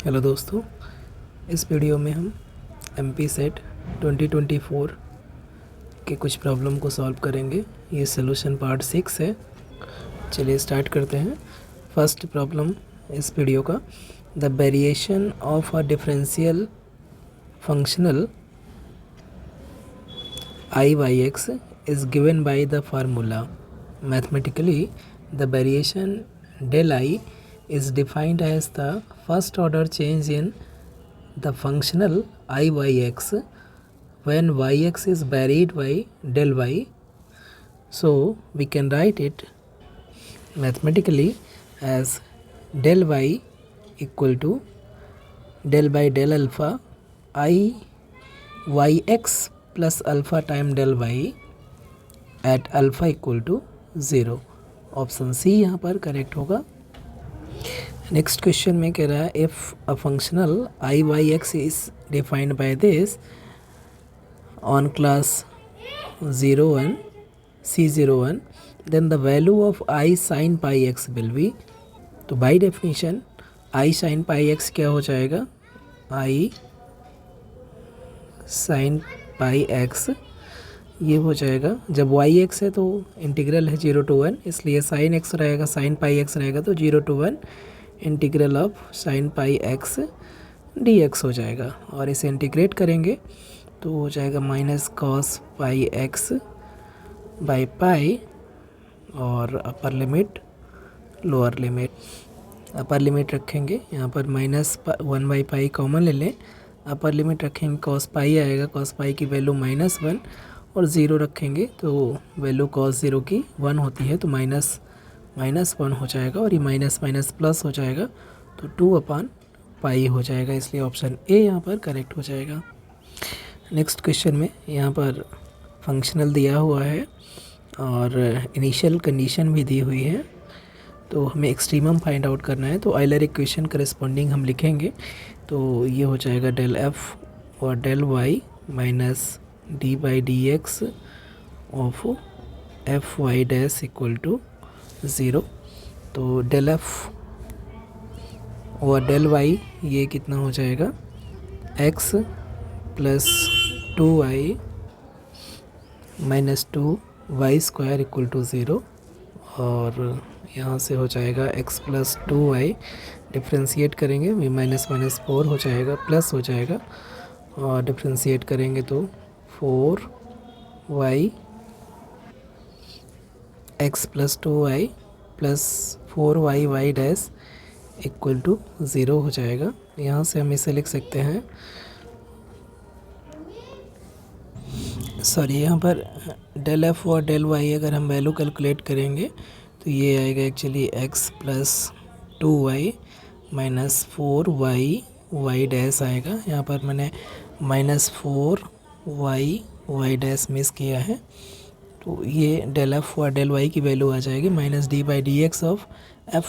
Hello दोस्तों, इस video में हम एमपी सेट 2024 के कुछ प्रॉब्लम को सॉल्व करेंगे। ये सॉल्यूशन पार्ट 6 है। चलिए स्टार्ट करते हैं। फर्स्ट प्रॉब्लम इस वीडियो का, the variation of a differential functional I by x is given by the formula. Mathematically the variation del I is defined as the first order change in the functional I by x when yx is varied by del y. So we can write it mathematically as del y equal to del by del alpha I yx plus alpha time del y at alpha equal to 0. Option C यहाँ पर correct होगा। Next question में कह रहा है if a functional I by x is defined by this on class 01 C01 then the value of I sine pi x will be. तो by definition I sine pi x क्या हो जाएगा, आई sine pi x ये हो जाएगा, जब Y x है तो इंटीग्रल है 0 to 1, इसलिए साइन एक्स रहेगा, साइन पाई एक्स रहेगा तो 0 to 1 integral of sine pi x d x हो जाएगा। और इसे इंटीग्रेट करेंगे तो हो जाएगा minus cos pi x by pi और upper limit lower limit. Upper limit रखेंगे यहाँ पर -1 बाई पाई कॉमन ले लें, अपर लिमिट रखेंगे कॉस पाई आएगा, कॉस पाई की वैल्यू -1 और 0 रखेंगे तो वैल्यू कॉस 0 की 1 होती है तो माइनस 1 हो जाएगा और ये माइनस माइनस प्लस हो जाएगा तो 2/पाई हो जाएगा, इसलिए ऑप्शन ए यहाँ पर करेक्ट हो जाएगा। नेक्स्ट क्वेश्चन में यहाँ पर फंक्शनल दिया हुआ है और इनिशियल कंडीशन भी दी हुई है, तो हमें एक्सट्रीमम फाइंड आउट करना है। तो आइलर इक्वेशन करस्पॉन्डिंग हम लिखेंगे तो ये हो जाएगा डेल एफ और del y minus d by d x of f y dash equal to 0। तो डेल एफ और डेल वाई ये कितना हो जाएगा, x plus 2y minus 2y square equal to 0 और यहाँ से हो जाएगा x प्लस 2y डिफ्रेंशिएट करेंगे भी माइनस माइनस 4 हो जाएगा प्लस हो जाएगा और डिफ्रेंशिएट करेंगे तो 4y x plus 2y plus 4y y dash equal to 0 हो जाएगा। यहाँ से हम इसे लिख सकते हैं, सॉरी यहाँ पर डेल एफ और डेल वाई अगर हम वैल्यू कैलकुलेट करेंगे तो ये आएगा actually x plus 2y minus 4y y dash आएगा। यहाँ पर मैंने -4y y डैश मिस किया है तो ये डेल एफ और डेल वाई की वैल्यू आ जाएगी minus d by d x of f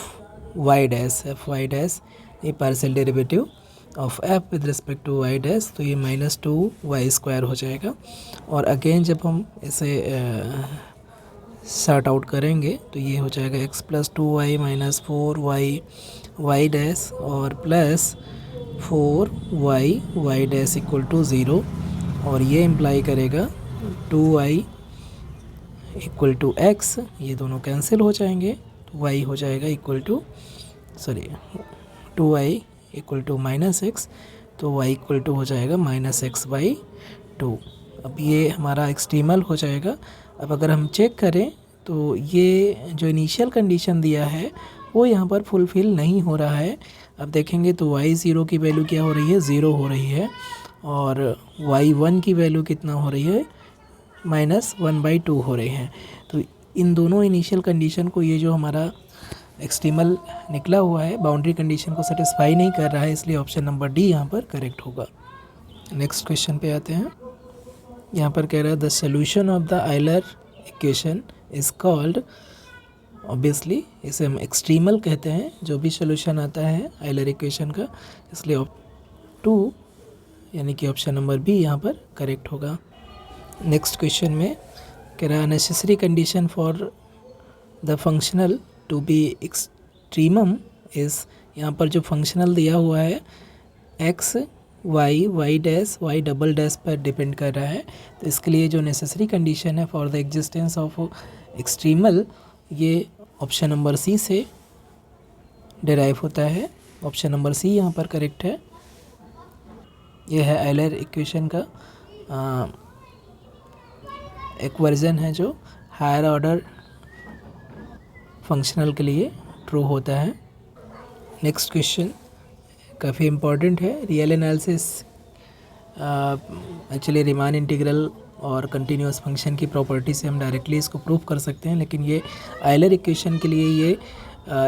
y dash ये partial derivative of f with respect to y dash, तो ये -2y स्क्वायर हो जाएगा। और अगेन जब हम इसे सॉर्ट आउट करेंगे तो ये हो जाएगा x plus 2y minus 4y y dash और plus 4y y dash equal to 0 और ये इम्प्लाई करेगा 2y इक्वल टू x, ये दोनों कैंसिल हो जाएंगे तो y हो जाएगा equal to 2y equal to -x, तो y इक्वल टू हो जाएगा -x/2। अब ये हमारा एक्सट्रीमल हो जाएगा। अब अगर हम चेक करें तो ये जो इनिशियल कंडीशन दिया है वो यहाँ पर फुलफ़िल नहीं हो रहा है। अब देखेंगे तो y0 की वैल्यू क्या हो रही है, 0 हो रही है और y1 की वैल्यू कितना हो रही है, -1/2 हो रही है। तो इन दोनों इनिशियल कंडीशन को ये जो हमारा एक्सट्रीमल निकला हुआ है बाउंड्री कंडीशन को सेटिस्फाई नहीं कर रहा है, इसलिए ऑप्शन नंबर डी यहाँ पर करेक्ट होगा। नेक्स्ट क्वेश्चन पे आते हैं। यहाँ पर कह रहा है the solution of the Euler equation is called, obviously इसे हम एक्सट्रीमल कहते हैं जो भी सोल्यूशन आता है आइलर इक्वेशन का, इसलिए 2 यानी कि ऑप्शन नंबर बी यहाँ पर करेक्ट होगा। नेक्स्ट क्वेश्चन में कह रहा है necessary condition for the functional to be extremum is, यहाँ पर जो फंक्शनल दिया हुआ है x y y dash y double dash पर डिपेंड कर रहा है, तो इसके लिए जो नेसेसरी कंडीशन है for the existence of extremal, ये ऑप्शन नंबर सी से डिराइव होता है। ऑप्शन नंबर सी यहाँ पर करेक्ट है। यह है एलर इक्वेशन का एक वर्जन है जो हायर ऑर्डर फंक्शनल के लिए ट्रू होता है। नेक्स्ट क्वेश्चन काफ़ी इम्पॉर्टेंट है। Real analysis actually Riemann integral और कंटिन्यूअस फंक्शन की प्रॉपर्टी से हम डायरेक्टली इसको प्रूव कर सकते हैं, लेकिन ये आयलर इक्वेशन के लिए ये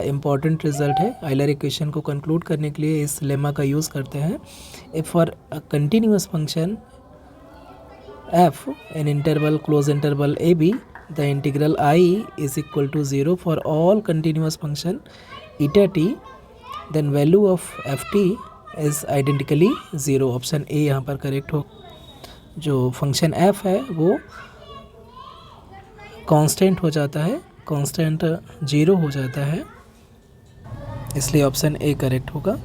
इम्पॉर्टेंट रिजल्ट है। आयलर इक्वेशन को कंक्लूड करने के लिए इस लेमा का यूज़ करते हैं। If for a continuous function f in interval close interval ab, the integral I is equal to 0 for all continuous function eta t, then value of ft is identically 0। Option A यहाँ पर correct हो। जो function f है वो constant हो जाता है, constant 0 हो जाता है, इसलिए ऑप्शन ए करेक्ट होगा।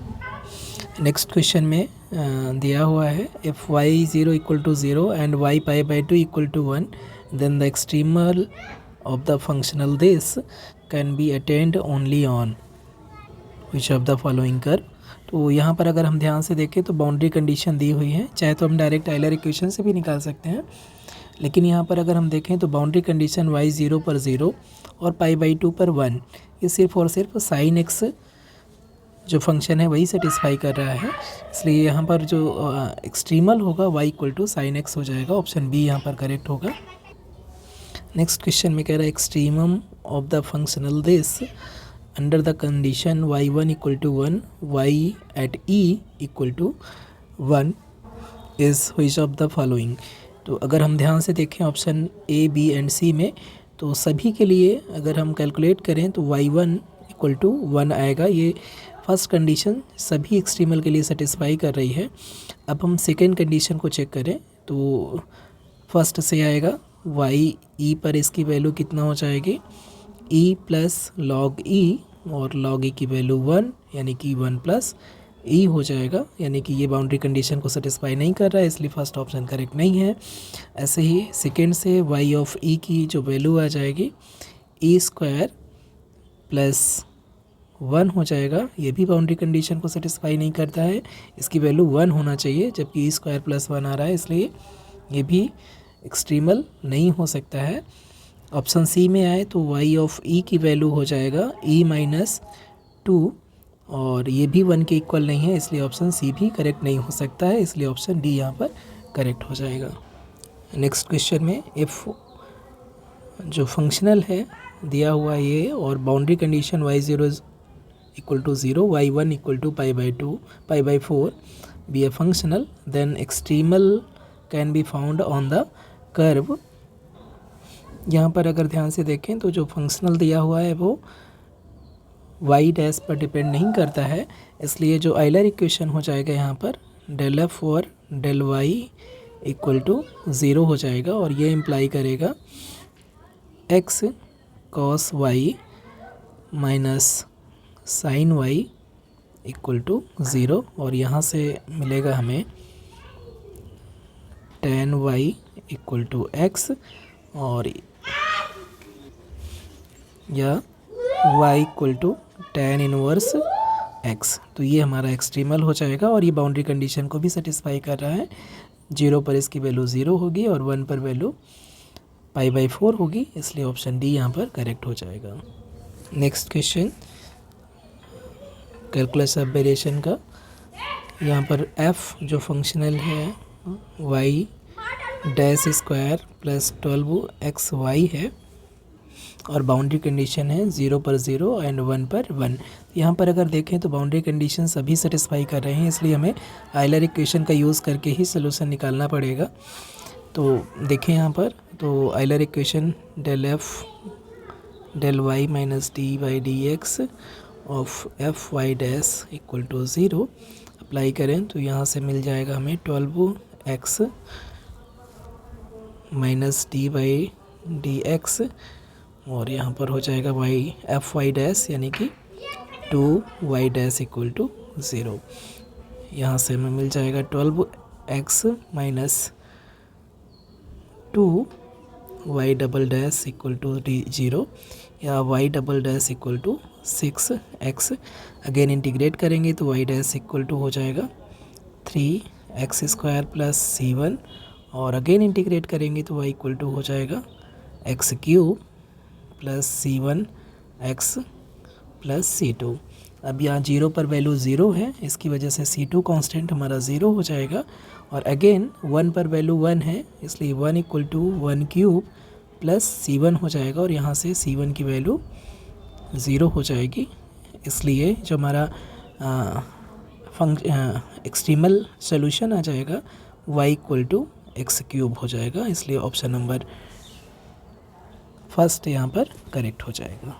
नेक्स्ट क्वेश्चन में दिया हुआ है if y 0 equal to 0 and y pi by 2 equal to 1, then the extremal of the functional this can be attained only on which of the following curve. तो यहाँ पर अगर हम ध्यान से देखें तो बाउंड्री कंडीशन दी हुई है, चाहे तो हम डायरेक्ट आयलर इक्वेशन से भी निकाल सकते हैं, लेकिन यहाँ पर अगर हम देखें तो बाउंड्री कंडीशन y 0 पर 0 और पाई बाई 2 पर 1, ये सिर्फ और सिर्फ साइन एक्स जो फंक्शन है वही सेटिस्फाई कर रहा है, इसलिए यहाँ पर जो एक्सट्रीमल होगा y equal to sine x हो जाएगा। ऑप्शन बी यहाँ पर करेक्ट होगा। नेक्स्ट क्वेश्चन में कह रहा है extremum of the functional this under the condition y1 equal to 1 y at e equal to 1 is which of the following. तो अगर हम ध्यान से देखें option A B and C में, तो सभी के लिए अगर हम कैलकुलेट करें तो y1 इक्वल टू 1 आएगा। ये फर्स्ट कंडीशन सभी एक्सट्रीमल के लिए सेटिस्फाई कर रही है। अब हम सेकेंड कंडीशन को चेक करें तो फर्स्ट से आएगा y e पर इसकी वैल्यू कितना हो जाएगी e प्लस लॉग e, और लॉग e की वैल्यू 1 यानी कि 1 प्लस e हो जाएगा, यानी कि ये बाउंड्री कंडीशन को सेटिस्फाई नहीं कर रहा है, इसलिए फर्स्ट ऑप्शन करेक्ट नहीं है। ऐसे ही सेकेंड से y ऑफ e की जो वैल्यू आ जाएगी e स्क्वायर प्लस 1 हो जाएगा, ये भी बाउंड्री कंडीशन को सेटिस्फाई नहीं करता है, इसकी वैल्यू 1 होना चाहिए, जबकि e स्क्वायर प्लस 1 आ रहा है, इसलिए ये भी एक्सट्रीमल नहीं हो सकता है। ऑप्शन सी में आए तो y ऑफ e की वैल्यू हो जाएगा e माइनस 2, और ये भी 1 के इक्वल नहीं है, इसलिए ऑप्शन सी भी करेक्ट नहीं हो सकता है, इसलिए ऑप्शन डी यहाँ पर करेक्ट हो जाएगा। नेक्स्ट क्वेश्चन में इफ़ जो फंक्शनल है दिया हुआ ये और boundary condition y0 equal to 0 y1 equal to pi by 4 be a functional, then extremal can be found on the curve. यहाँ पर अगर ध्यान से देखें तो जो फंक्शनल दिया हुआ है वो y डैश पर डिपेंड नहीं करता है, इसलिए जो आयलर इक्वेशन हो जाएगा यहाँ पर डेल एफ और डेल y इक्वल टू 0 हो जाएगा, और ये इम्प्लाई करेगा x cos y minus sine y equal to 0, और यहाँ से मिलेगा हमें tan y equal to x, और या y equal to tan inverse x। तो ये हमारा एक्सट्रीमल हो जाएगा, और ये बाउंड्री कंडीशन को भी सेटिस्फाई कर रहा है। 0 पर इसकी वैल्यू 0 होगी और 1 पर वैल्यू पाई बाई 4 होगी, इसलिए ऑप्शन डी यहाँ पर करेक्ट हो जाएगा। Next question calculus of variation का। यहाँ पर f जो फंक्शनल है y dash square plus 12xy है, और बाउंड्री कंडीशन है 0 पर 0 एंड 1 पर 1। यहाँ पर अगर देखें तो बाउंड्री कंडीशन सभी सेटिस्फाई कर रहे हैं, इसलिए हमें आयलर इक्वेशन का यूज़ करके ही सोल्यूशन निकालना पड़ेगा। तो देखें यहाँ पर तो Euler equation del f del y minus d by d x of f y dash equal to 0 apply करें तो यहाँ से मिल जाएगा हमें 12x minus d by d x, और यहाँ पर हो जाएगा y एफ वाई डैश यानी कि 2y डैश इक्वल टू 0। यहाँ से हमें मिल जाएगा 12x minus 2y double dash equal to 0 या y double dash equal to 6x। Again integrate करेंगे तो y डैश इक्वल टू हो जाएगा 3x स्क्वायर प्लस c1 और अगेन इंटीग्रेट करेंगे तो y इक्वल टू हो जाएगा x cube plus c1x plus c2। अब यहाँ 0 पर वैल्यू 0 है, इसकी वजह से c2 कांस्टेंट हमारा 0 हो जाएगा और अगेन 1 पर वैल्यू 1 है, इसलिए 1 equal to 1 cube plus c1 हो जाएगा और यहाँ से c1 की वैल्यू 0 हो जाएगी। इसलिए जो हमारा एक्सट्रीमल सॉल्यूशन आ जाएगा y equal to x cube हो जाएगा। इसलिए ऑप्शन नंबर फर्स्ट यहाँ पर करेक्ट हो जाएगा।